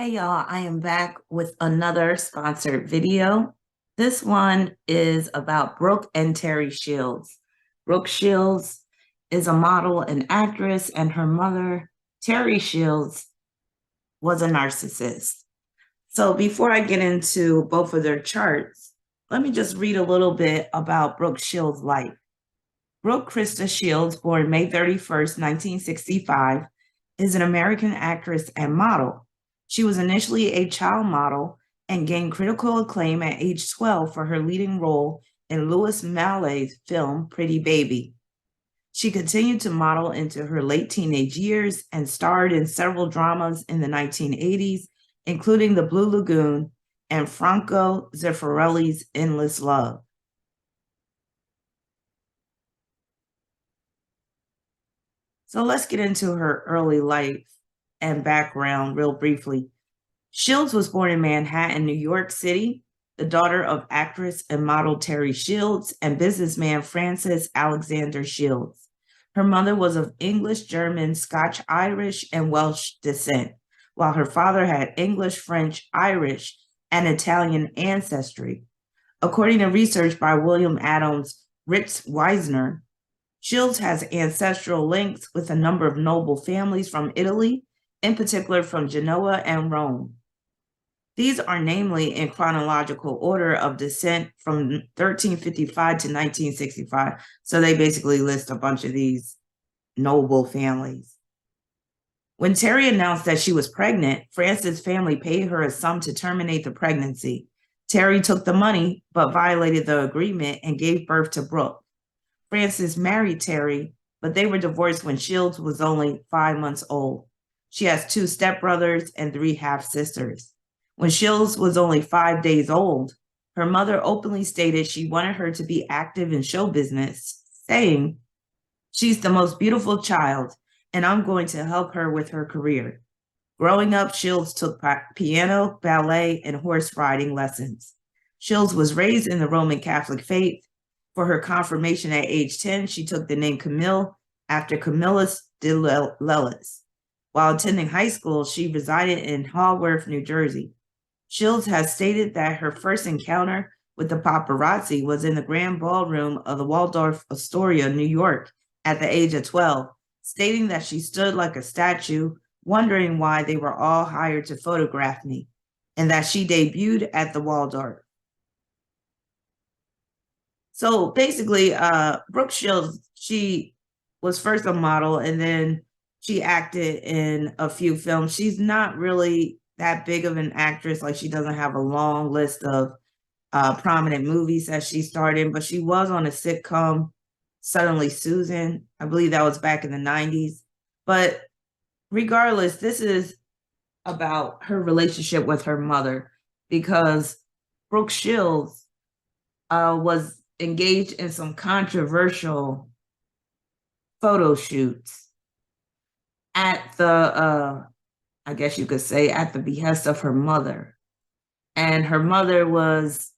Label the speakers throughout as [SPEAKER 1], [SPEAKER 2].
[SPEAKER 1] Hey y'all, I am back with another sponsored video. This one is about Brooke and Teri Shields. Brooke Shields is a model and actress, and her mother, Teri Shields, was a narcissist. So before I get into both of their charts, let me just read a little bit about Brooke Shields' life. Brooke Krista Shields, born May 31st, 1965, is an American actress and model. She was initially a child model and gained critical acclaim at age 12 for her leading role in Louis Mallet's film Pretty Baby. She continued to model into her late teenage years and starred in several dramas in the 1980s, including The Blue Lagoon and Franco Zeffirelli's Endless Love. So let's get into her early life and background real briefly. Shields was born in Manhattan, New York City, the daughter of actress and model Teri Shields and businessman Francis Alexander Shields. Her mother was of English, German, Scotch, Irish, and Welsh descent, while her father had English, French, Irish, and Italian ancestry. According to research by William Adams Ritz Weisner, Shields has ancestral links with a number of noble families from Italy, in particular from Genoa and Rome. These are namely in chronological order of descent from 1355 to 1965. So they basically list a bunch of these noble families. When Teri announced that she was pregnant, Frances' family paid her a sum to terminate the pregnancy. Teri took the money, but violated the agreement and gave birth to Brooke. Frances married Teri, but they were divorced when Shields was only 5 months old. She has 2 stepbrothers and 3 half-sisters. When Shields was only 5 days old, her mother openly stated she wanted her to be active in show business, saying, "She's the most beautiful child, and I'm going to help her with her career." Growing up, Shields took piano, ballet, and horse riding lessons. Shields was raised in the Roman Catholic faith. For her confirmation at age 10, she took the name Camille after Camillus de Lellis. While attending high school, she resided in Haworth, New Jersey. Shields has stated that her first encounter with the paparazzi was in the grand ballroom of the Waldorf Astoria, New York, at the age of 12, stating that she stood like a statue, wondering why they were all hired to photograph me, and that she debuted at the Waldorf. So basically, Brooke Shields, she was first a model and then she acted in a few films. She's not really that big of an actress. Like, she doesn't have a long list of prominent movies that she starred in, but she was on a sitcom, Suddenly Susan. I believe that was back in the 90s. But regardless, this is about her relationship with her mother, because Brooke Shields was engaged in some controversial photo shoots at the, I guess you could say, at the behest of her mother. And her mother was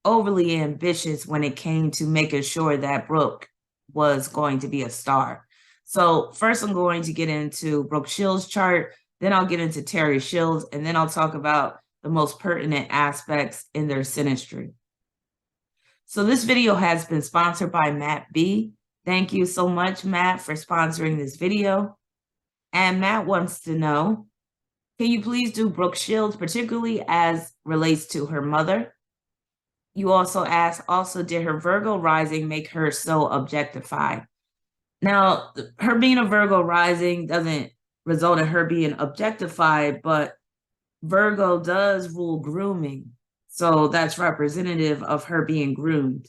[SPEAKER 1] overly ambitious when it came to making sure that Brooke was going to be a star. So first I'm going to get into Brooke Shields' chart, then I'll get into Teri Shields, and then I'll talk about the most pertinent aspects in their synastry. So this video has been sponsored by Matt B. Thank you so much, Matt, for sponsoring this video. And Matt wants to know, can you please do Brooke Shields, particularly as relates to her mother? You also asked, did her Virgo rising make her so objectified? Now, her being a Virgo rising doesn't result in her being objectified, but Virgo does rule grooming. So that's representative of her being groomed.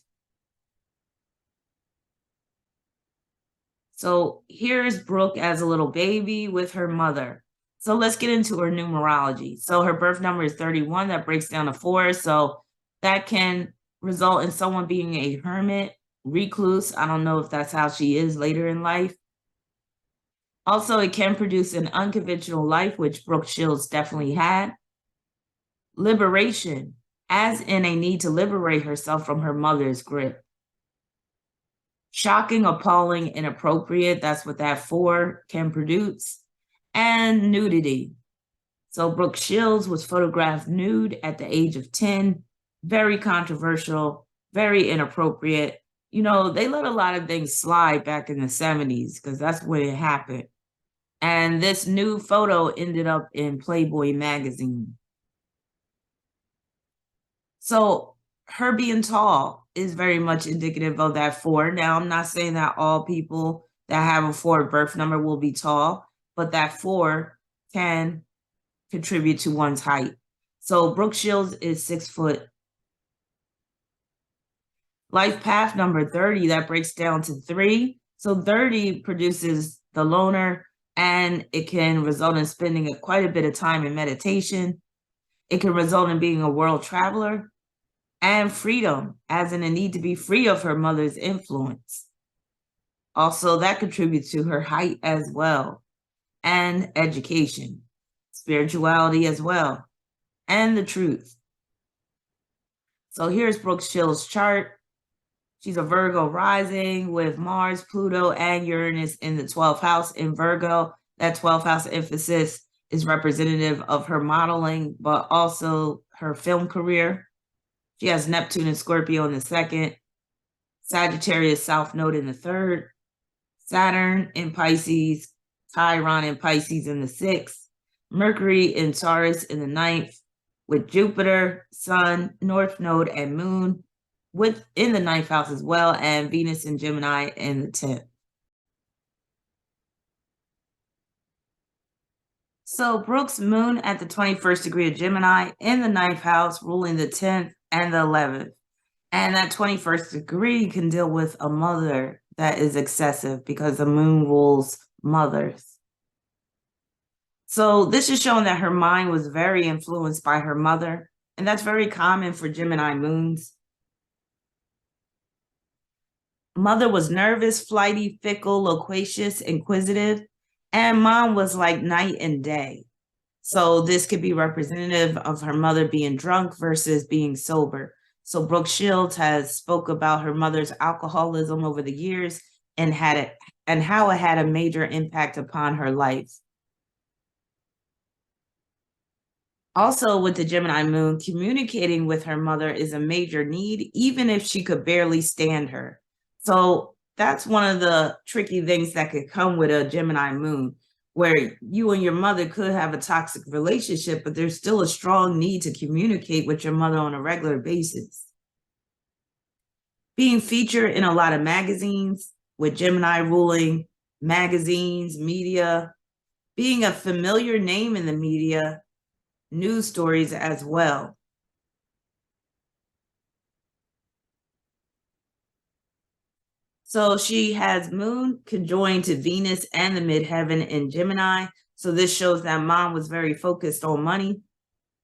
[SPEAKER 1] So here's Brooke as a little baby with her mother. So let's get into her numerology. So her birth number is 31. That breaks down to 4. So that can result in someone being a hermit, recluse. I don't know if that's how she is later in life. Also, it can produce an unconventional life, which Brooke Shields definitely had. Liberation, as in a need to liberate herself from her mother's grip. Shocking, appalling, inappropriate, that's what that 4 can produce. And nudity. So Brooke Shields was photographed nude at the age of 10, very controversial, very inappropriate. You know, they let a lot of things slide back in the 70s because that's when it happened. And this new photo ended up in Playboy magazine. So her being tall is very much indicative of that 4. Now, I'm not saying that all people that have a 4 birth number will be tall, but that 4 can contribute to one's height. So Brooke Shields is 6 foot. Life path number 30, that breaks down to 3. So 30 produces the loner, and it can result in spending quite a bit of time in meditation. It can result in being a world traveler, and freedom, as in a need to be free of her mother's influence. Also, that contributes to her height as well, and education, spirituality as well, and the truth. So here's Brooke Shields' chart. She's a Virgo rising with Mars, Pluto, and Uranus in the 12th house in Virgo. That 12th house emphasis is representative of her modeling, but also her film career. She has Neptune and Scorpio in the 2nd, Sagittarius South Node in the 3rd, Saturn in Pisces, Chiron in Pisces in the 6th, Mercury in Taurus in the 9th, with Jupiter, Sun, North Node, and Moon in the 9th house as well, and Venus in Gemini in the 10th. So Brooke's moon at the 21st degree of Gemini in the 9th house, ruling the 10th and the 11th. And that 21st degree can deal with a mother that is excessive because the moon rules mothers. So this is showing that her mind was very influenced by her mother, and that's very common for Gemini moons. Mother was nervous, flighty, fickle, loquacious, inquisitive, and mom was like night and day. So this could be representative of her mother being drunk versus being sober. So Brooke Shields has spoke about her mother's alcoholism over the years and how it had a major impact upon her life. Also, with the Gemini moon, communicating with her mother is a major need, even if she could barely stand her. So that's one of the tricky things that could come with a Gemini moon, where you and your mother could have a toxic relationship, but there's still a strong need to communicate with your mother on a regular basis. Being featured in a lot of magazines, with Gemini ruling magazines, media, being a familiar name in the media, news stories as well. So she has moon conjoined to Venus and the midheaven in Gemini. So this shows that mom was very focused on money.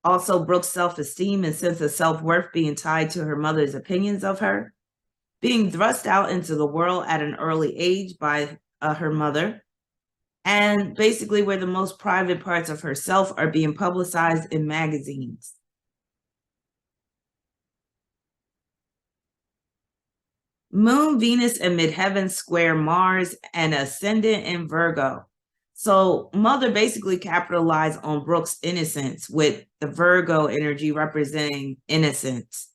[SPEAKER 1] Also, Brooke's self-esteem and sense of self-worth being tied to her mother's opinions of her. Being thrust out into the world at an early age by her mother. And basically where the most private parts of herself are being publicized in magazines. Moon, Venus, and midheaven square Mars and ascendant in Virgo. So mother basically capitalized on Brooke's innocence, with the Virgo energy representing innocence.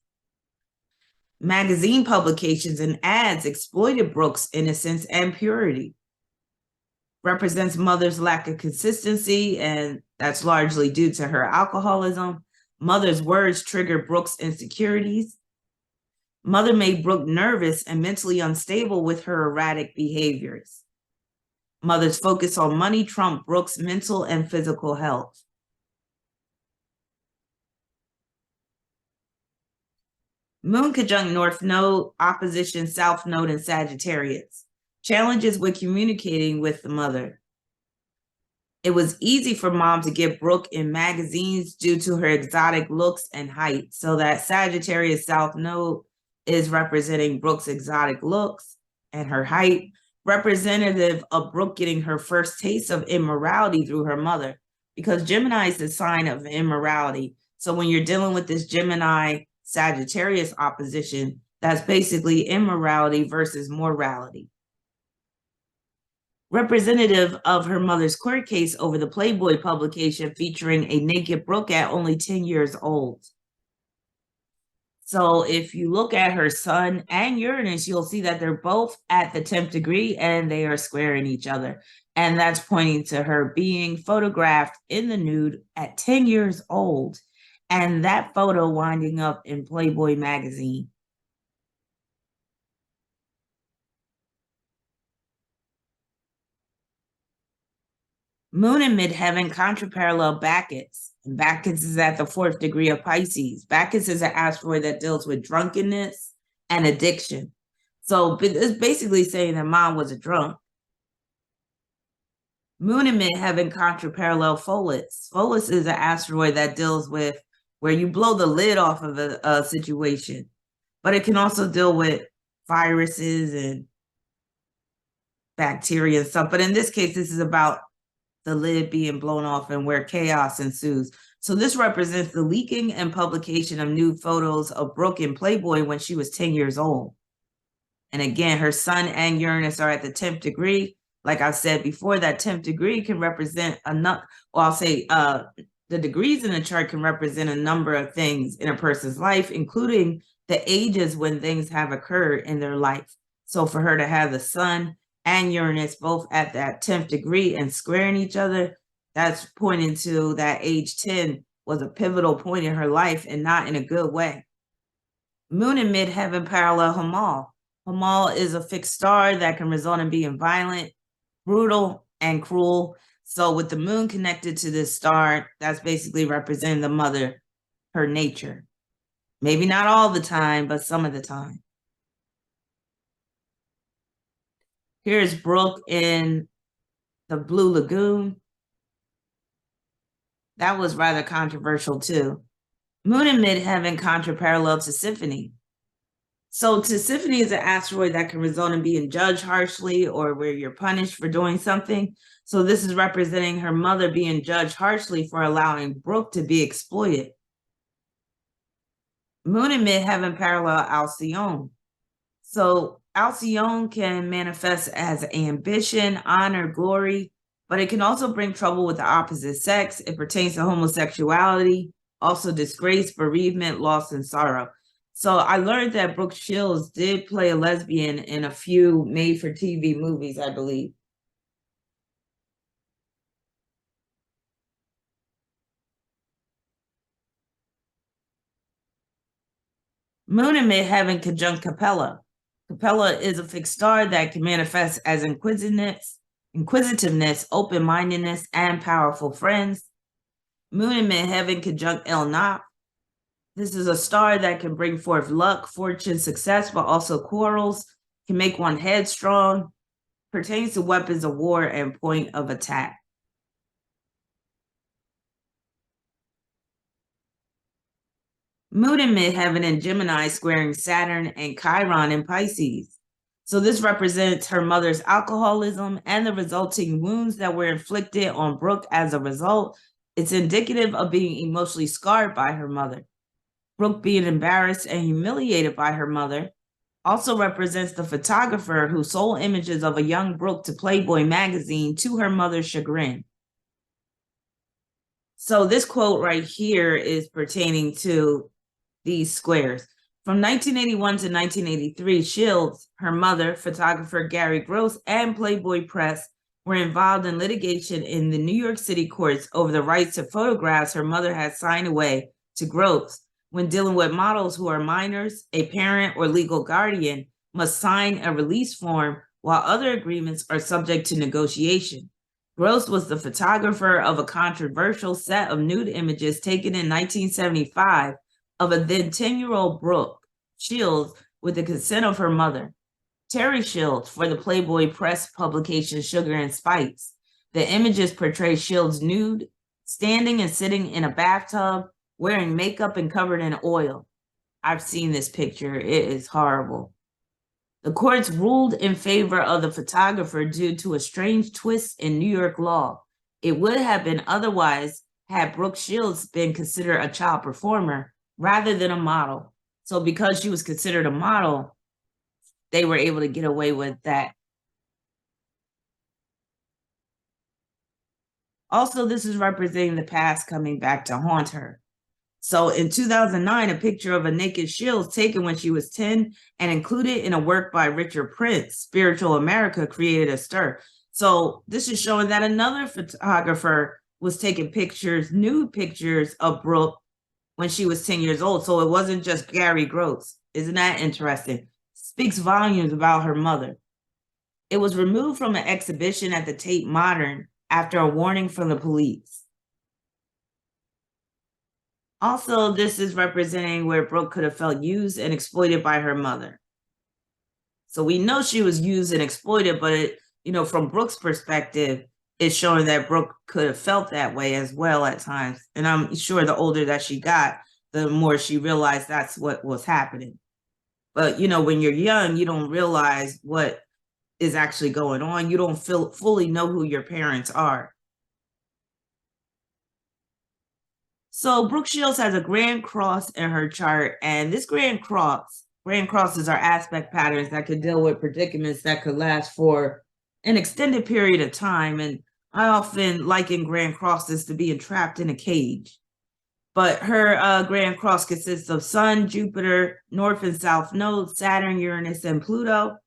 [SPEAKER 1] Magazine publications and ads exploited Brooke's innocence and purity. Represents mother's lack of consistency, and that's largely due to her alcoholism. Mother's words triggered Brooke's insecurities. Mother made Brooke nervous and mentally unstable with her erratic behaviors. Mother's focus on money trumped Brooke's mental and physical health. Moon conjunct North Node, opposition South Node in Sagittarius. Challenges with communicating with the mother. It was easy for mom to get Brooke in magazines due to her exotic looks and height. So that Sagittarius South Node is representing Brooke's exotic looks and her height, representative of Brooke getting her first taste of immorality through her mother, because Gemini is the sign of immorality. So when you're dealing with this Gemini Sagittarius opposition, that's basically immorality versus morality. representative of her mother's court case over the Playboy publication featuring a naked Brooke at only 10 years old. So if you look at her sun and Uranus, you'll see that they're both at the 10th degree and they are squaring each other. And that's pointing to her being photographed in the nude at 10 years old. And that photo winding up in Playboy magazine. Moon in midheaven contraparallel Bacchus. And Bacchus is at the 4th degree of Pisces. Bacchus is an asteroid that deals with drunkenness and addiction. So it's basically saying that mom was a drunk. Moon in midheaven contraparallel Pholus. Pholus is an asteroid that deals with where you blow the lid off of a situation, but it can also deal with viruses and bacteria and stuff. But in this case, this is about the lid being blown off and where chaos ensues. So this represents the leaking and publication of nude photos of Brooke in Playboy when she was 10 years old. And again, her sun and Uranus are at the 10th degree. Like I said before, that 10th degree can represent the degrees in the chart can represent a number of things in a person's life, including the ages when things have occurred in their life. So for her to have the sun and Uranus both at that 10th degree and squaring each other, that's pointing to that age 10 was a pivotal point in her life and not in a good way. Moon in midheaven parallel Hamal. Hamal is a fixed star that can result in being violent, brutal, and cruel. So with the moon connected to this star, that's basically representing the mother, her nature. Maybe not all the time, but some of the time. Here's Brooke in the Blue Lagoon. That was rather controversial too. Moon in midheaven contraparallel to Symphony. So Tisiphone is an asteroid that can result in being judged harshly or where you're punished for doing something. So this is representing her mother being judged harshly for allowing Brooke to be exploited. Moon in midheaven parallel Alcyone. So Alcyone can manifest as ambition, honor, glory, but it can also bring trouble with the opposite sex. It pertains to homosexuality, also disgrace, bereavement, loss, and sorrow. So I learned that Brooke Shields did play a lesbian in a few made-for-TV movies, I believe. Moon in midheaven conjunct Capella. Capella is a fixed star that can manifest as inquisitiveness, open-mindedness, and powerful friends. Moon in midheaven conjunct El Nap. This is a star that can bring forth luck, fortune, success, but also quarrels, can make one headstrong, pertains to weapons of war and point of attack. Moon in midheaven in Gemini squaring Saturn and Chiron in Pisces. So this represents her mother's alcoholism and the resulting wounds that were inflicted on Brooke as a result. It's indicative of being emotionally scarred by her mother. Brooke being embarrassed and humiliated by her mother also represents the photographer who sold images of a young Brooke to Playboy magazine to her mother's chagrin. So this quote right here is pertaining to these squares. From 1981 to 1983, Shields, her mother, photographer Gary Gross, and Playboy Press were involved in litigation in the New York City courts over the rights to photographs her mother had signed away to Gross. When dealing with models who are minors, a parent or legal guardian must sign a release form, while other agreements are subject to negotiation. Gross was the photographer of a controversial set of nude images taken in 1975 of a then 10-year-old Brooke Shields with the consent of her mother. Teri Shields for the Playboy Press publication Sugar and Spice. The images portray Shields nude, standing and sitting in a bathtub, wearing makeup and covered in oil. I've seen this picture. It is horrible. The courts ruled in favor of the photographer due to a strange twist in New York law. It would have been otherwise had Brooke Shields been considered a child performer rather than a model. So because she was considered a model, they were able to get away with that. Also, this is representing the past coming back to haunt her. So in 2009, a picture of a naked Shields taken when she was 10 and included in a work by Richard Prince, Spiritual America, created a stir. So this is showing that another photographer was taking pictures, nude pictures of Brooke when she was 10 years old. So it wasn't just Gary Gross. Isn't that interesting? Speaks volumes about her mother. It was removed from an exhibition at the Tate Modern after a warning from the police. Also, this is representing where Brooke could have felt used and exploited by her mother. So we know she was used and exploited, but it, from Brooke's perspective, it's showing that Brooke could have felt that way as well at times. And I'm sure the older that she got, the more she realized that's what was happening. But, when you're young, you don't realize what is actually going on. You don't fully know who your parents are. So Brooke Shields has a Grand Cross in her chart, and this Grand crosses are aspect patterns that could deal with predicaments that could last for an extended period of time. And I often liken Grand Crosses to being trapped in a cage. But her Grand Cross consists of Sun, Jupiter, North and South nodes, Saturn, Uranus, and Pluto.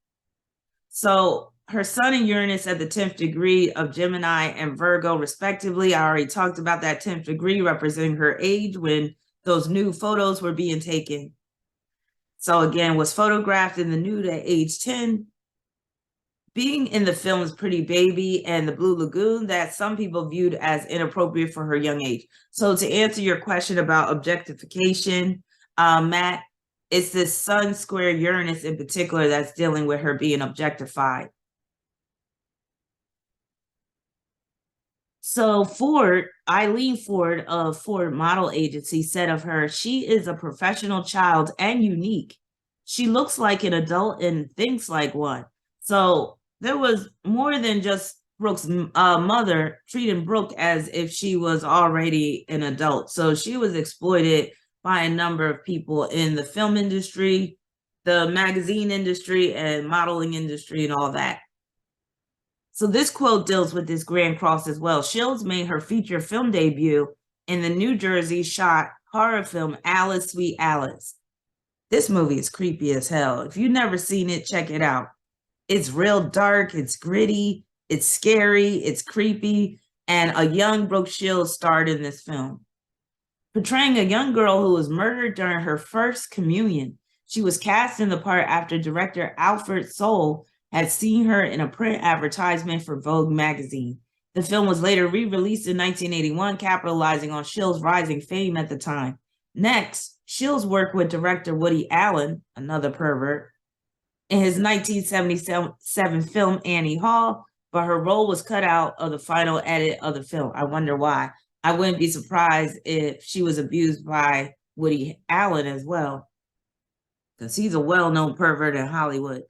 [SPEAKER 1] So her Sun and Uranus at the 10th degree of Gemini and Virgo, respectively. I already talked about that 10th degree representing her age when those nude photos were being taken. So again, was photographed in the nude at age 10. Being in the films Pretty Baby and The Blue Lagoon, that some people viewed as inappropriate for her young age. So to answer your question about objectification, Matt, it's this Sun square Uranus in particular that's dealing with her being objectified. So Eileen Ford of Ford Model Agency said of her, she is a professional child and unique. She looks like an adult and thinks like one. So there was more than just Brooke's mother treating Brooke as if she was already an adult. So she was exploited by a number of people in the film industry, the magazine industry, and modeling industry and all that. So this quote deals with this Grand Cross as well. Shields made her feature film debut in the New Jersey shot horror film Alice, Sweet Alice. This movie is creepy as hell. If you've never seen it, check it out. It's real dark, it's gritty, it's scary, it's creepy, and a young Brooke Shields starred in this film. Portraying a young girl who was murdered during her first communion, she was cast in the part after director Alfred Soule had seen her in a print advertisement for Vogue magazine. The film was later re-released in 1981, capitalizing on Shields' rising fame at the time. Next, Shields worked with director Woody Allen, another pervert, in his 1977 film Annie Hall, but her role was cut out of the final edit of the film. I wonder why. I wouldn't be surprised if she was abused by Woody Allen as well, because he's a well-known pervert in Hollywood.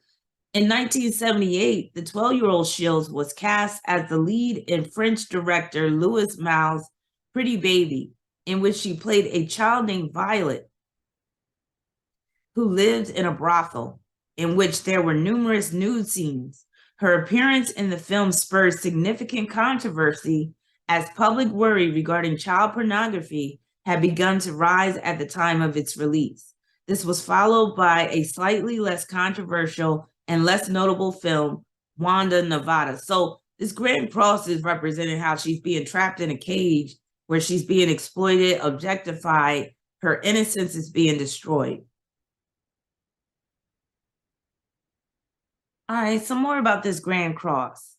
[SPEAKER 1] In 1978, the 12-year-old Shields was cast as the lead in French director Louis Malle's Pretty Baby, in which she played a child named Violet, who lived in a brothel, in which there were numerous nude scenes. Her appearance in the film spurred significant controversy as public worry regarding child pornography had begun to rise at the time of its release. This was followed by a slightly less controversial and less notable film, Wanda, Nevada. So this Grand Cross is representing how she's being trapped in a cage where she's being exploited, objectified, her innocence is being destroyed. All right, some more about this Grand Cross.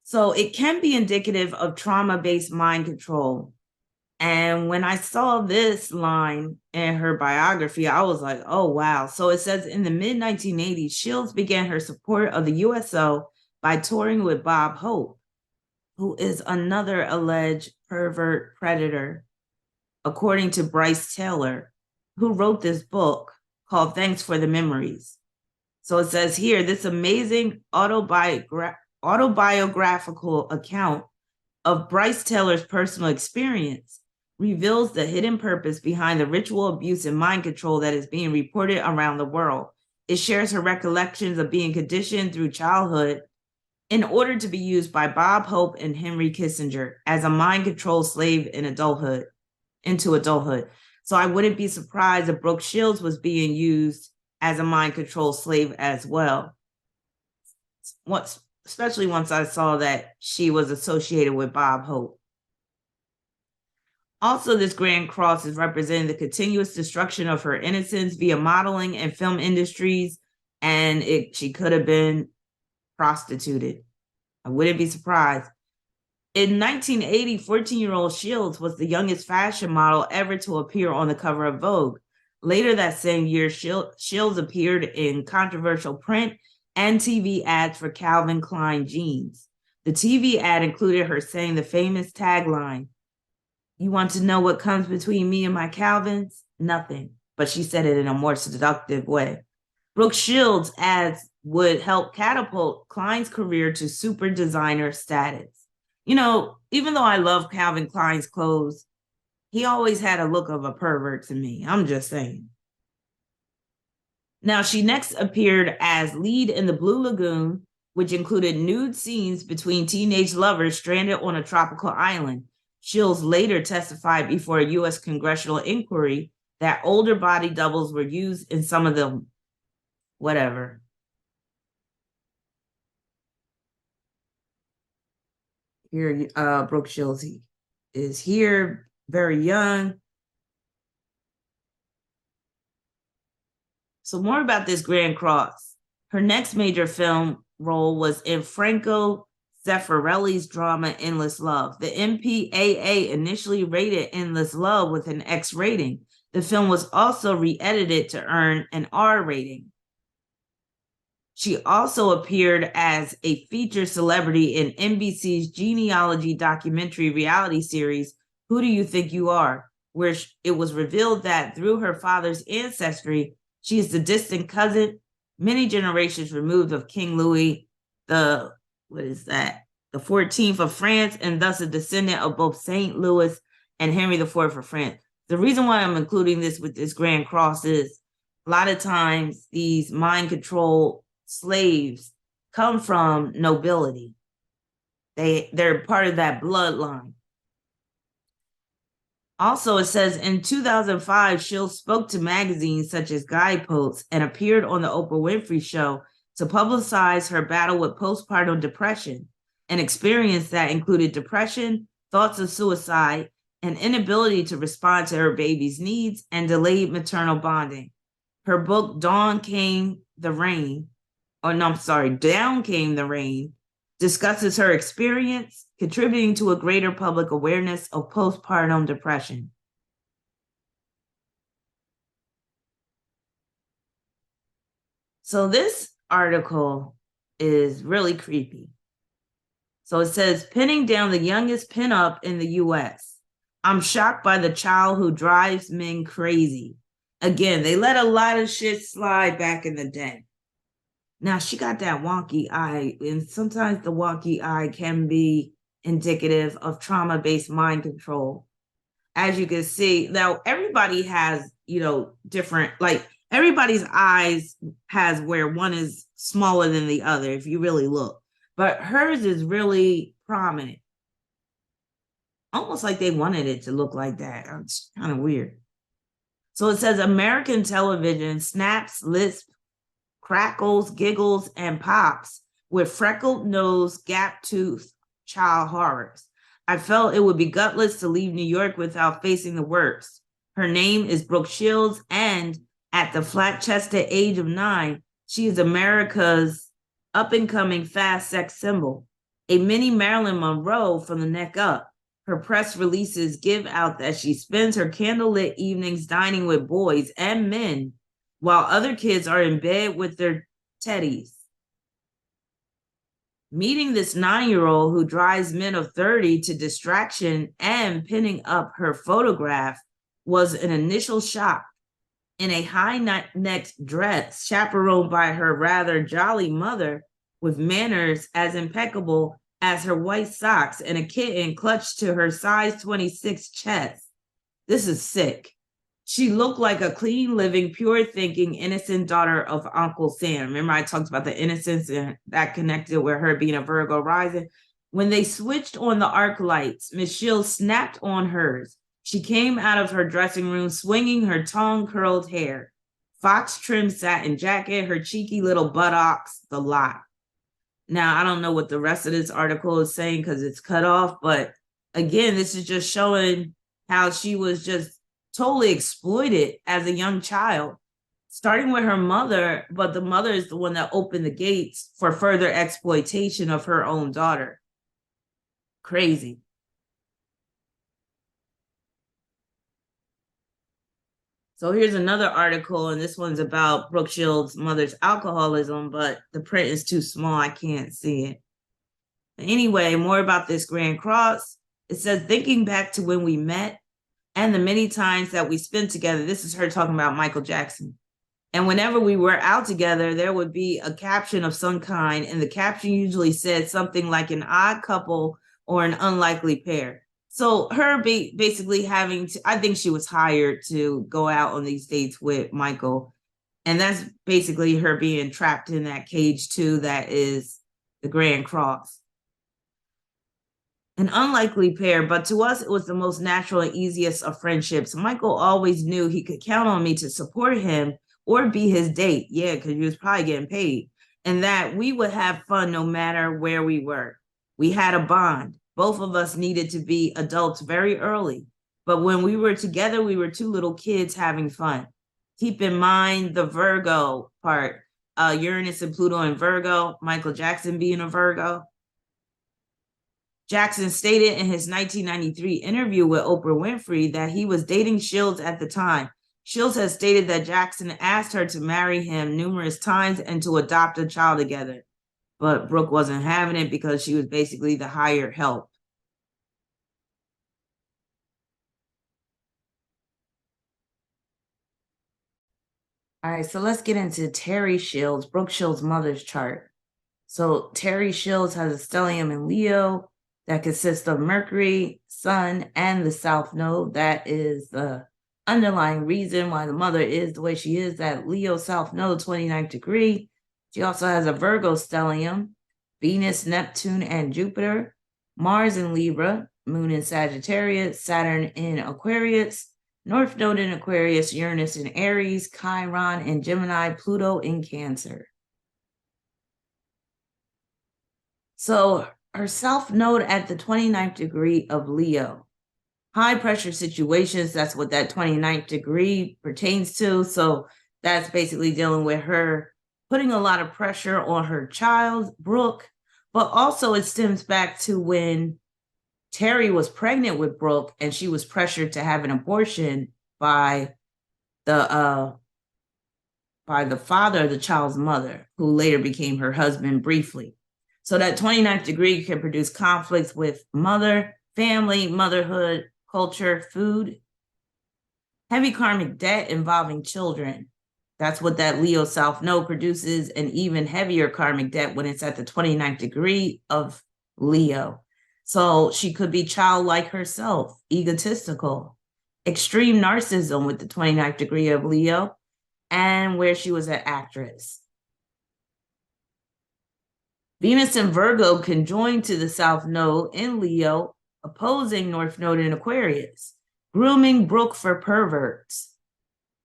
[SPEAKER 1] So it can be indicative of trauma-based mind control. And when I saw this line in her biography, I was like, oh, wow. So it says in the mid-1980s, Shields began her support of the USO by touring with Bob Hope, who is another alleged pervert predator, according to Bryce Taylor, who wrote this book called Thanks for the Memories. So it says here, this amazing autobiographical account of Bryce Taylor's personal experience reveals the hidden purpose behind the ritual abuse and mind control that is being reported around the world. It shares her recollections of being conditioned through childhood in order to be used by Bob Hope and Henry Kissinger as a mind control slave into adulthood. So I wouldn't be surprised if Brooke Shields was being used as a mind control slave as well. Especially once I saw that she was associated with Bob Hope. Also, this Grand Cross is representing the continuous destruction of her innocence via modeling and film industries, and she could have been prostituted. I wouldn't be surprised. In 1980, 14-year-old Shields was the youngest fashion model ever to appear on the cover of Vogue. Later that same year, Shields appeared in controversial print and TV ads for Calvin Klein jeans. The TV ad included her saying the famous tagline, "You want to know what comes between me and my Calvins? Nothing." But she said it in a more seductive way. Brooke Shields' ads would help catapult Klein's career to super designer status. You know, even though I love Calvin Klein's clothes, he always had a look of a pervert to me. I'm just saying. Now, she next appeared as lead in The Blue Lagoon, which included nude scenes between teenage lovers stranded on a tropical island. Shields later testified before a U.S. congressional inquiry that older body doubles were used in some of the whatever. Here, Brooke Shields is here, very young. So more about this Grand Cross. Her next major film role was in Franco Zeffirelli's drama Endless Love. The MPAA initially rated Endless Love with an X rating. The film was also re-edited to earn an R rating. She also appeared as a featured celebrity in NBC's genealogy documentary reality series, Who Do You Think You Are?, where it was revealed that through her father's ancestry, she is the distant cousin, many generations removed, of King Louis the 14th of France, and thus a descendant of both St. Louis and Henry IV of France. The reason why I'm including this with this Grand Cross is a lot of times these mind control slaves come from nobility. They're part of that bloodline. Also, it says in 2005, Shields spoke to magazines such as Guideposts and appeared on the Oprah Winfrey Show to publicize her battle with postpartum depression, an experience that included depression, thoughts of suicide, an inability to respond to her baby's needs, and delayed maternal bonding. Her book, Down Came the Rain, discusses her experience, contributing to a greater public awareness of postpartum depression. So this article is really creepy. So it says, pinning down the youngest pinup in the U.S. I'm shocked by the child who drives men crazy. Again, they let a lot of shit slide back in the day. Now, she got that wonky eye, and sometimes the wonky eye can be indicative of trauma-based mind control. As you can see, now everybody has, different, like everybody's eyes has where one is smaller than the other, if you really look. But hers is really prominent. Almost like they wanted it to look like that. It's kind of weird. So it says American television snaps, lisps, crackles, giggles, and pops with freckled nose, gap tooth child horrors. I felt it would be gutless to leave New York without facing the worst. Her name is Brooke Shields, and at the flat-chested age of 9, she is America's up-and-coming fast sex symbol, a mini Marilyn Monroe from the neck up. Her press releases give out that she spends her candlelit evenings dining with boys and men, while other kids are in bed with their teddies. Meeting this 9-year-old who drives men of 30 to distraction and pinning up her photograph was an initial shock. In a high-necked dress, chaperoned by her rather jolly mother, with manners as impeccable as her white socks and a kitten clutched to her size 26 chest. This is sick. She looked like a clean living, pure thinking, innocent daughter of Uncle Sam. Remember, I talked about the innocence and that connected with her being a Virgo rising. When they switched on the arc lights, Miss Shields snapped on hers. She came out of her dressing room swinging her tongue curled hair, fox trimmed satin jacket, her cheeky little buttocks, the lot. Now, I don't know what the rest of this article is saying because it's cut off, but again, this is just showing how she was just totally exploited as a young child, starting with her mother, but the mother is the one that opened the gates for further exploitation of her own daughter. Crazy. So here's another article, and this one's about Brooke Shields' mother's alcoholism, but the print is too small. I can't see it. Anyway, more about this Grand Cross. It says, thinking back to when we met, and the many times that we spent together. This is her talking about Michael Jackson. And whenever we were out together, there would be a caption of some kind, and the caption usually said something like an odd couple or an unlikely pair. So her basically having to, I think she was hired to go out on these dates with Michael. And that's basically her being trapped in that cage too, that is the Grand Cross. An unlikely pair, but to us, it was the most natural and easiest of friendships. Michael always knew he could count on me to support him or be his date. Yeah, because he was probably getting paid. And that we would have fun no matter where we were. We had a bond. Both of us needed to be adults very early. But when we were together, we were two little kids having fun. Keep in mind the Virgo part. Uranus and Pluto in Virgo, Michael Jackson being a Virgo. Jackson stated in his 1993 interview with Oprah Winfrey that he was dating Shields at the time. Shields has stated that Jackson asked her to marry him numerous times and to adopt a child together. But Brooke wasn't having it because she was basically the hired help. All right, so let's get into Teri Shields, Brooke Shields' mother's chart. So Teri Shields has a stellium in Leo that consists of Mercury, Sun, and the South Node. That is the underlying reason why the mother is the way she is, that Leo South Node, 29th degree. She also has a Virgo stellium, Venus, Neptune, and Jupiter, Mars in Libra, Moon in Sagittarius, Saturn in Aquarius, North Node in Aquarius, Uranus in Aries, Chiron in Gemini, Pluto in Cancer. So her South Node at the 29th degree of Leo. High pressure situations, that's what that 29th degree pertains to. So that's basically dealing with her putting a lot of pressure on her child, Brooke, but also it stems back to when Teri was pregnant with Brooke and she was pressured to have an abortion by the father of the child's mother, who later became her husband briefly. So that 29th degree can produce conflicts with mother, family, motherhood, culture, food. Heavy karmic debt involving children. That's what that Leo South Node produces, an even heavier karmic debt when it's at the 29th degree of Leo. So she could be childlike herself, egotistical, extreme narcissism with the 29th degree of Leo, and where she was an actress. Venus and Virgo conjoined to the South Node in Leo, opposing North Node in Aquarius, grooming Brooke for perverts.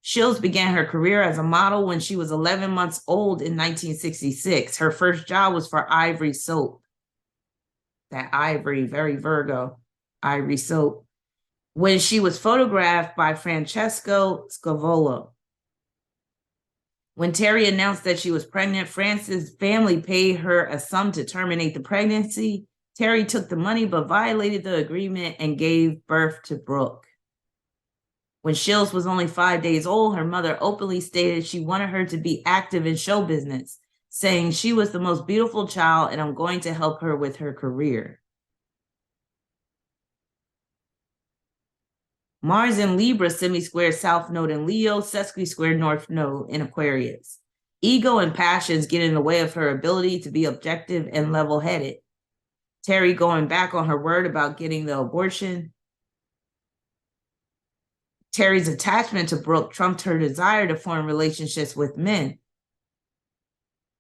[SPEAKER 1] Shields began her career as a model when she was 11 months old in 1966. Her first job was for Ivory Soap. That Ivory, very Virgo, Ivory Soap. When she was photographed by Francesco Scavolo. When Teri announced that she was pregnant, France's family paid her a sum to terminate the pregnancy. Teri took the money but violated the agreement and gave birth to Brooke. When Shields was only 5 days old, her mother openly stated she wanted her to be active in show business, saying she was the most beautiful child and I'm going to help her with her career. Mars in Libra, semi-square South Node in Leo, sesqui-square North Node in Aquarius. Ego and passions get in the way of her ability to be objective and level-headed. Teri going back on her word about getting the abortion. Teri's attachment to Brooke trumped her desire to form relationships with men.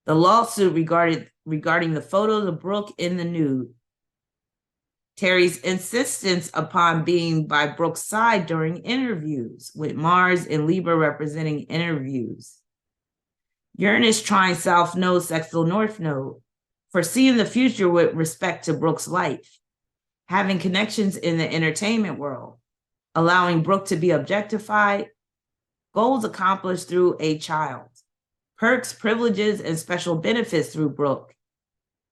[SPEAKER 1] The lawsuit regarding the photos of Brooke in the nude. Teri's insistence upon being by Brooke's side during interviews, with Mars and Libra representing interviews. Uranus trine South Node, sextile North Node, foreseeing the future with respect to Brooke's life, having connections in the entertainment world, allowing Brooke to be objectified, goals accomplished through a child, perks, privileges, and special benefits through Brooke.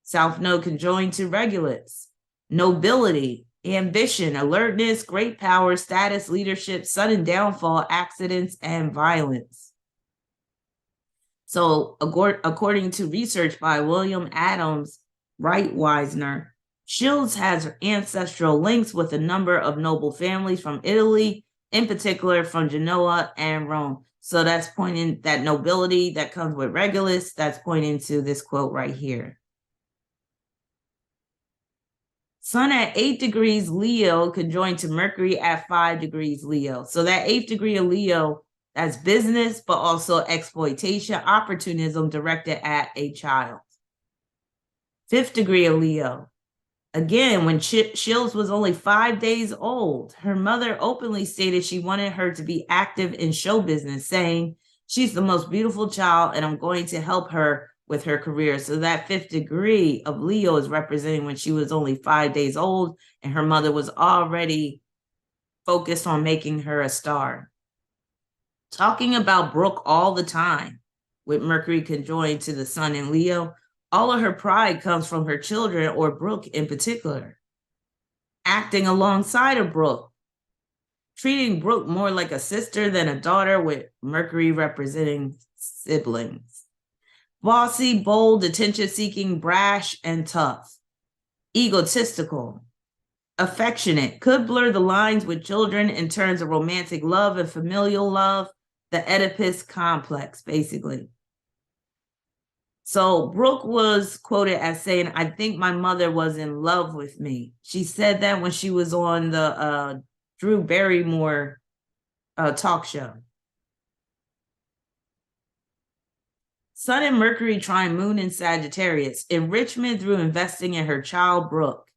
[SPEAKER 1] South Node conjoined to regulates, nobility, ambition, alertness, great power, status, leadership, sudden downfall, accidents, and violence. So according to research by William Adams Reitweisner, Shields has ancestral links with a number of noble families from Italy, in particular from Genoa and Rome. So that's pointing that nobility that comes with Regulus, that's pointing to this quote right here. Sun at 8 degrees Leo conjoined to Mercury at 5 degrees Leo. So that 8th degree of Leo, that's business, but also exploitation, opportunism directed at a child. 5th degree of Leo. Again, when Shields was only 5 days old, her mother openly stated she wanted her to be active in show business, saying, "She's the most beautiful child and I'm going to help her with her career." So that 5th degree of Leo is representing when she was only 5 days old and her mother was already focused on making her a star. Talking about Brooke all the time, with Mercury conjoined to the Sun in Leo, all of her pride comes from her children, or Brooke in particular. Acting alongside of Brooke, treating Brooke more like a sister than a daughter, with Mercury representing siblings. Bossy, bold, attention-seeking, brash, and tough. Egotistical. Affectionate. Could blur the lines with children in terms of romantic love and familial love. The Oedipus complex, basically. So Brooke was quoted as saying, "I think my mother was in love with me." She said that when she was on the Drew Barrymore talk show. Sun and Mercury trine Moon in Sagittarius. Enrichment through investing in her child, Brooke.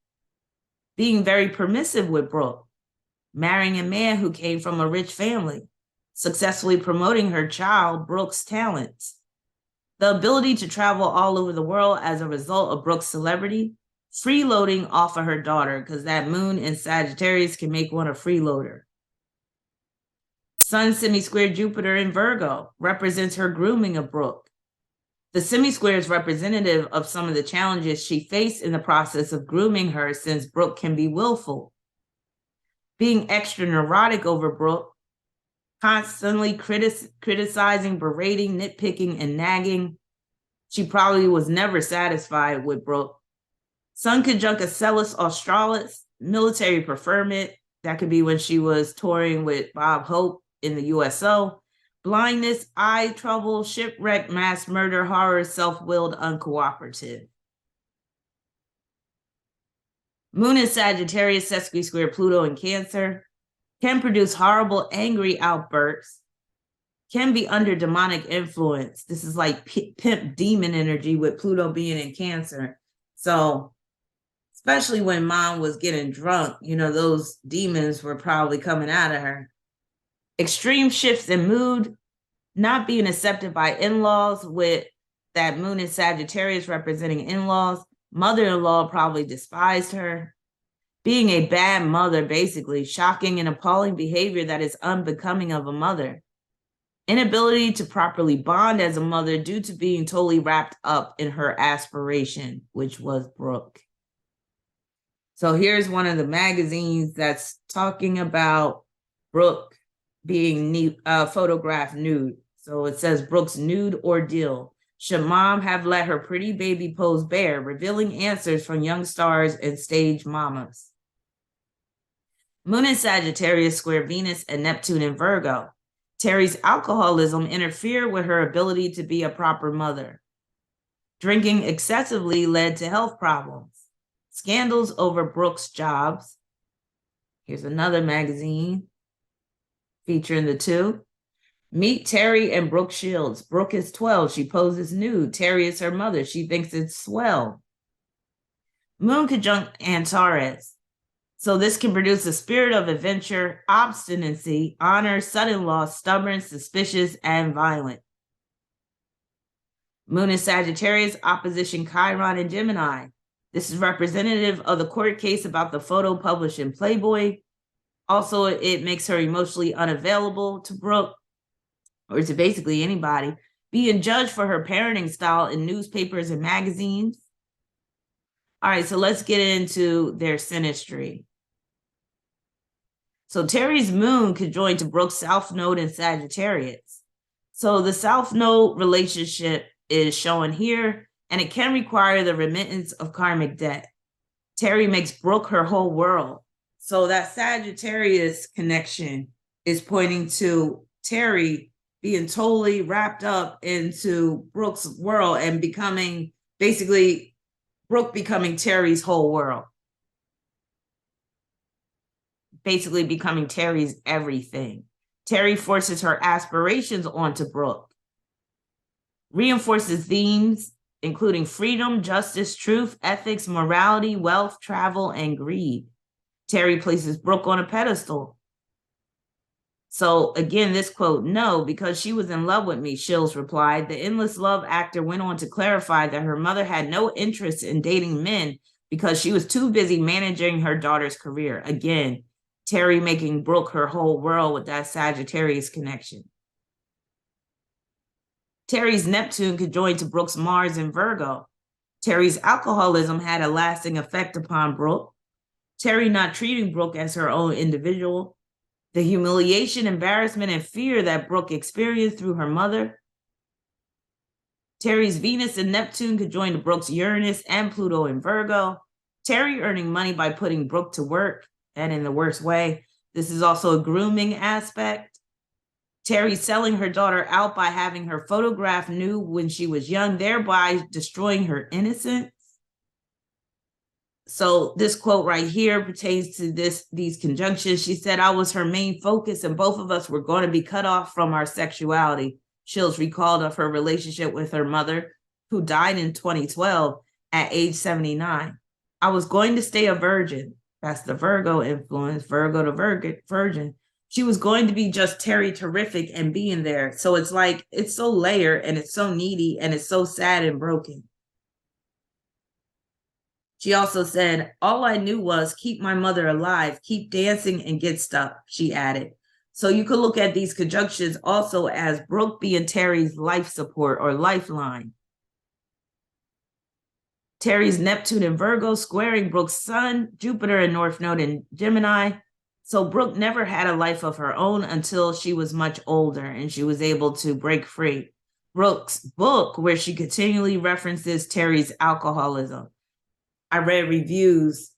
[SPEAKER 1] Being very permissive with Brooke. Marrying a man who came from a rich family. Successfully promoting her child, Brooke's talents. The ability to travel all over the world as a result of Brooke's celebrity. Freeloading off of her daughter, because that Moon in Sagittarius can make one a freeloader. Sun semi-square Jupiter in Virgo represents her grooming of Brooke. The semi-square is representative of some of the challenges she faced in the process of grooming her, since Brooke can be willful. Being extra neurotic over Brooke, constantly criticizing, berating, nitpicking, and nagging. She probably was never satisfied with Brooke. Sun conjunct Acellus Australis, military preferment. That could be when she was touring with Bob Hope in the USO. Blindness, eye trouble, shipwreck, mass murder, horror, self-willed, uncooperative. Moon in Sagittarius, sesqui-square Pluto in Cancer. Can produce horrible, angry outbursts. Can be under demonic influence. This is like pimp demon energy with Pluto being in Cancer. So, especially when mom was getting drunk, you know, those demons were probably coming out of her. Extreme shifts in mood, not being accepted by in-laws, with that Moon in Sagittarius representing in-laws. Mother-in-law probably despised her. Being a bad mother, basically, shocking and appalling behavior that is unbecoming of a mother. Inability to properly bond as a mother due to being totally wrapped up in her aspiration, which was Brooke. So here's one of the magazines that's talking about Brooke being photographed nude. So it says Brooke's nude ordeal. Should mom have let her pretty baby pose bare? Revealing answers from young stars and stage mamas. Moon in Sagittarius square Venus and Neptune in Virgo. Teri's alcoholism interfered with her ability to be a proper mother. Drinking excessively led to health problems. Scandals over Brooke's jobs. Here's another magazine featuring the two. Meet Teri and Brooke Shields. Brooke is 12. She poses nude. Teri is her mother. She thinks it's swell. Moon conjunct Antares. So this can produce a spirit of adventure, obstinacy, honor, son-in-law, stubborn, suspicious, and violent. Moon in Sagittarius, opposition Chiron and Gemini. This is representative of the court case about the photo published in Playboy. Also, it makes her emotionally unavailable to Brooke, or to basically anybody, being judged for her parenting style in newspapers and magazines. All right, so let's get into their synastry. So Teri's moon conjoined to Brooke's South Node in Sagittarius. So the South Node relationship is shown here, and it can require the remittance of karmic debt. Teri makes Brooke her whole world. So that Sagittarius connection is pointing to Teri being totally wrapped up into Brooke's world and becoming, basically, Brooke becoming Teri's whole world. Basically becoming Teri's everything. Teri forces her aspirations onto Brooke. Reinforces themes including freedom, justice, truth, ethics, morality, wealth, travel, and greed. Teri places Brooke on a pedestal. So again, this quote, "No, because she was in love with me," Shields replied. The endless love actor went on to clarify that her mother had no interest in dating men because she was too busy managing her daughter's career. Again, Teri making Brooke her whole world with that Sagittarius connection. Teri's Neptune conjoined to Brooke's Mars in Virgo. Teri's alcoholism had a lasting effect upon Brooke. Teri not treating Brooke as her own individual. The humiliation, embarrassment, and fear that Brooke experienced through her mother. Teri's Venus and Neptune conjoined to Brooke's Uranus and Pluto in Virgo. Teri earning money by putting Brooke to work, and in the worst way. This is also a grooming aspect. Teri selling her daughter out by having her photographed nude when she was young, thereby destroying her innocence. So this quote right here pertains to these conjunctions. She said, "I was her main focus and both of us were going to be cut off from our sexuality." Shields recalled of her relationship with her mother, who died in 2012 at age 79. "I was going to stay a virgin." That's the Virgo influence, Virgo to virgin. She was going to be just Teri terrific and being there. So it's like, it's so layered and it's so needy and it's so sad and broken. She also said, "All I knew was keep my mother alive, keep dancing and get stuck," she added. So you could look at these conjunctions also as Brooke being Teri's life support or lifeline. Teri's Neptune in Virgo squaring Brooke's Sun, Jupiter and North Node in Gemini. So Brooke never had a life of her own until she was much older and she was able to break free. Brooke's book, where she continually references Teri's alcoholism. I read reviews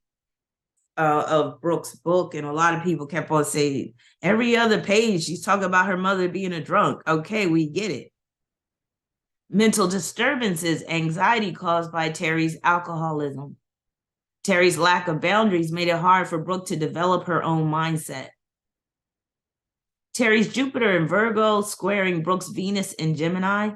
[SPEAKER 1] of Brooke's book, and a lot of people kept on saying, every other page, she's talking about her mother being a drunk. Okay, we get it. Mental disturbances, anxiety caused by Teri's alcoholism. Teri's lack of boundaries made it hard for Brooke to develop her own mindset. Teri's Jupiter in Virgo squaring Brooke's Venus in Gemini.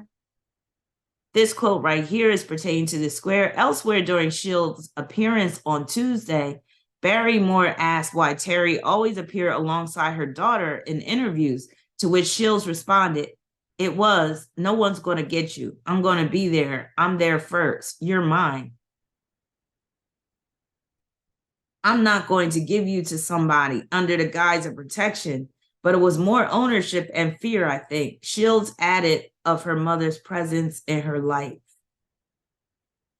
[SPEAKER 1] This quote right here is pertaining to the square. Elsewhere during Shields' appearance on Tuesday, Barrymore asked why Teri always appeared alongside her daughter in interviews, to which Shields responded, "It was, no one's going to get you. I'm going to be there. I'm there first. You're mine. I'm not going to give you to somebody under the guise of protection." But it was more ownership and fear, I think. Shields added of her mother's presence in her life.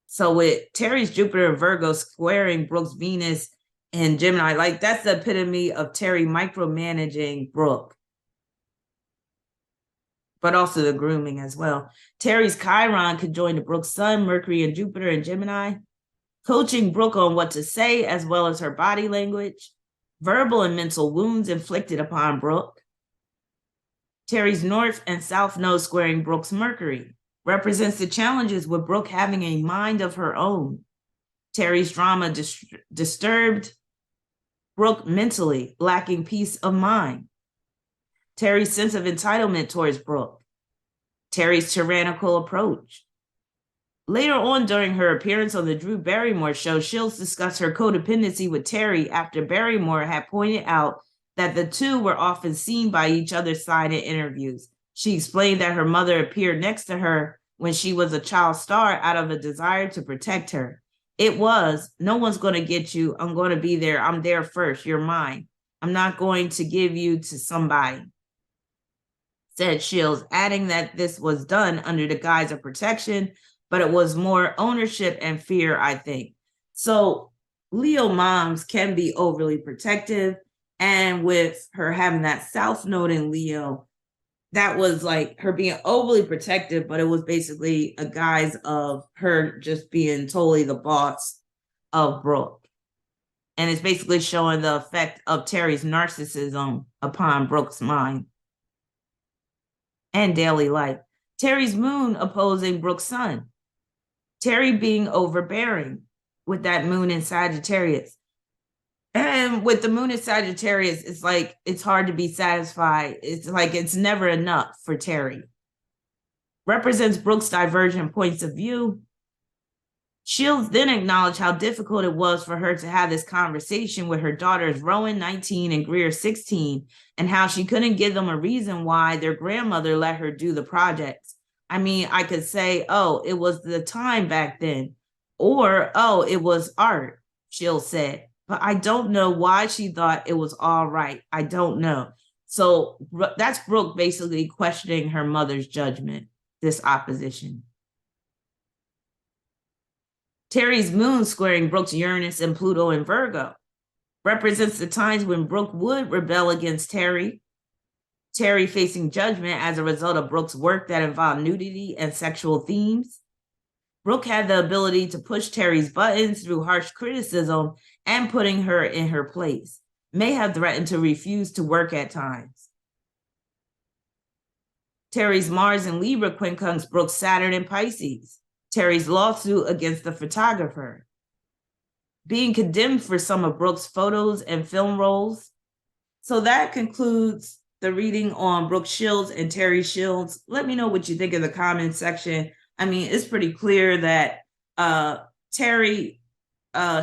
[SPEAKER 1] So with Teri's Jupiter and Virgo squaring Brooke's Venus and Gemini, like that's the epitome of Teri micromanaging Brooke, but also the grooming as well. Teri's Chiron could join the Brooke's Sun, Mercury, and Jupiter in Gemini, coaching Brooke on what to say as well as her body language. Verbal and mental wounds inflicted upon Brooke. Teri's North and South Node squaring Brooke's Mercury represents the challenges with Brooke having a mind of her own. Teri's drama disturbed Brooke mentally, lacking peace of mind. Teri's sense of entitlement towards Brooke, Teri's tyrannical approach. Later on during her appearance on the Drew Barrymore show, Shields discussed her codependency with Teri after Barrymore had pointed out that the two were often seen by each other's side in interviews. She explained that her mother appeared next to her when she was a child star out of a desire to protect her. It was, no one's going to get you. I'm going to be there. I'm there first. You're mine. I'm not going to give you to somebody, said Shields, adding that this was done under the guise of protection, but it was more ownership and fear, I think. So Leo moms can be overly protective. And with her having that South Node in Leo, that was like her being overly protective, but it was basically a guise of her just being totally the boss of Brooke. And it's basically showing the effect of Teri's narcissism upon Brooke's mind and daily life. Teri's moon opposing Brooke's sun. Teri being overbearing with that moon in Sagittarius. And with the moon in Sagittarius, it's like it's hard to be satisfied. It's like it's never enough for Teri. Represents Brooke's divergent points of view. Shields then acknowledged how difficult it was for her to have this conversation with her daughters, Rowan, 19, and Greer, 16, and how she couldn't give them a reason why their grandmother let her do the projects. I mean, I could say, oh, it was the time back then, or, oh, it was art, Shields said. But I don't know why she thought it was all right. I don't know. So that's Brooke basically questioning her mother's judgment, this opposition. Teri's moon squaring Brooke's Uranus and Pluto in Virgo represents the times when Brooke would rebel against Teri facing judgment as a result of Brooke's work that involved nudity and sexual themes. Brooke had the ability to push Teri's buttons through harsh criticism and putting her in her place, may have threatened to refuse to work at times. Teri's Mars in Libra quincunx Brooke's Saturn in Pisces. Teri's lawsuit against the photographer. Being condemned for some of Brooke's photos and film roles. So that concludes the reading on Brooke Shields and Teri Shields. Let me know what you think in the comments section. I mean, it's pretty clear that Teri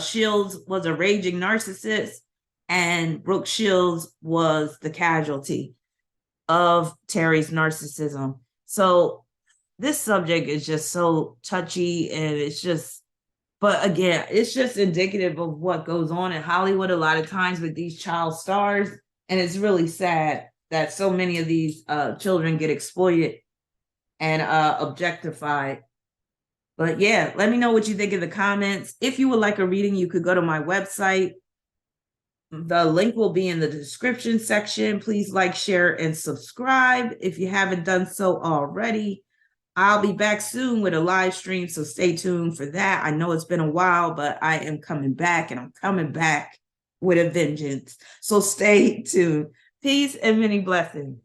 [SPEAKER 1] Shields was a raging narcissist and Brooke Shields was the casualty of Teri's narcissism. So this subject is just so touchy, and it's just, but again, it's just indicative of what goes on in Hollywood a lot of times with these child stars. And it's really sad that so many of these children get exploited and objectified. But yeah, let me know what you think in the comments. If you would like a reading, you could go to my website. The link will be in the description section. Please like, share, and subscribe if you haven't done so already. I'll be back soon with a live stream, so stay tuned for that. I know it's been a while, but I am coming back, and I'm coming back with a vengeance. So stay tuned. Peace and many blessings.